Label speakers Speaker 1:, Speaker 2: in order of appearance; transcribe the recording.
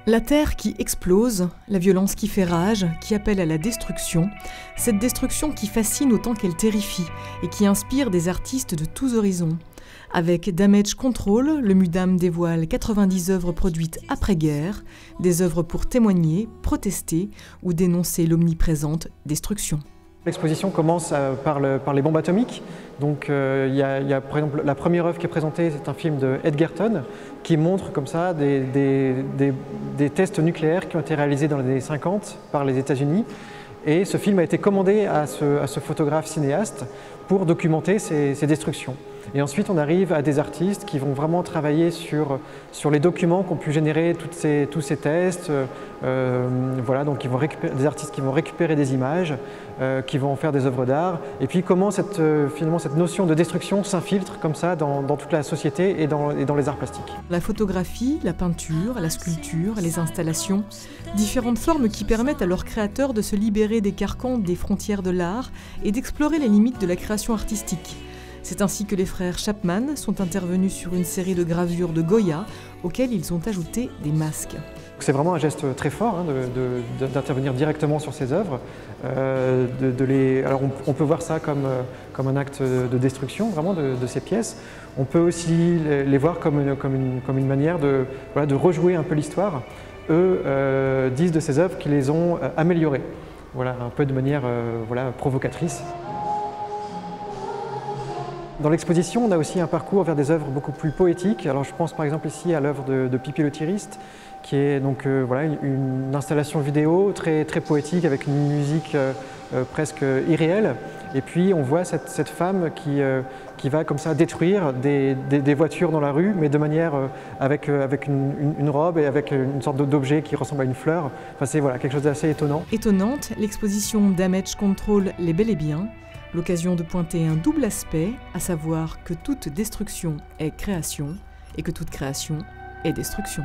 Speaker 1: La terre qui explose, la violence qui fait rage, qui appelle à la destruction, cette destruction qui fascine autant qu'elle terrifie et qui inspire des artistes de tous horizons. Avec Damage Control, le Mudam dévoile 90 œuvres produites après-guerre, des œuvres pour témoigner, protester ou dénoncer l'omniprésente destruction.
Speaker 2: L'exposition commence par les bombes atomiques. Donc il y a par exemple la première œuvre qui est présentée, c'est un film de Edgerton qui montre comme ça des tests nucléaires qui ont été réalisés dans les années 50 par les États-Unis. Et ce film a été commandé à ce photographe cinéaste pour documenter ces destructions. Et ensuite, on arrive à des artistes qui vont vraiment travailler sur les documents qu'ont pu générer tous ces tests. Voilà, donc des artistes qui vont récupérer des images, qui vont en faire des œuvres d'art. Et puis comment finalement cette notion de destruction s'infiltre comme ça dans toute la société et dans les arts plastiques.
Speaker 1: La photographie, la peinture, la sculpture, les installations, différentes formes qui permettent à leurs créateurs de se libérer des carcans des frontières de l'art et d'explorer les limites de la création artistique. C'est ainsi que les frères Chapman sont intervenus sur une série de gravures de Goya auxquelles ils ont ajouté des masques.
Speaker 2: C'est vraiment un geste très fort d'intervenir directement sur ces œuvres. Alors on peut voir ça comme un acte de destruction vraiment de ces pièces. On peut aussi les voir comme une manière de rejouer un peu l'histoire. Eux disent de ces œuvres qu'ils les ont améliorées, voilà, un peu de manière provocatrice. Dans l'exposition, on a aussi un parcours vers des œuvres beaucoup plus poétiques. Alors, je pense par exemple ici à l'œuvre de Pipi le Tiriste, qui est donc une installation vidéo très poétique avec une musique presque irréelle. Et puis on voit cette femme qui va comme ça détruire des voitures dans la rue, mais de manière avec une robe et avec une sorte d'objet qui ressemble à une fleur. Enfin, c'est quelque chose d'assez étonnant.
Speaker 1: Étonnante, l'exposition Damage Control l'est bel et bien. L'occasion de pointer un double aspect, à savoir que toute destruction est création et que toute création est destruction.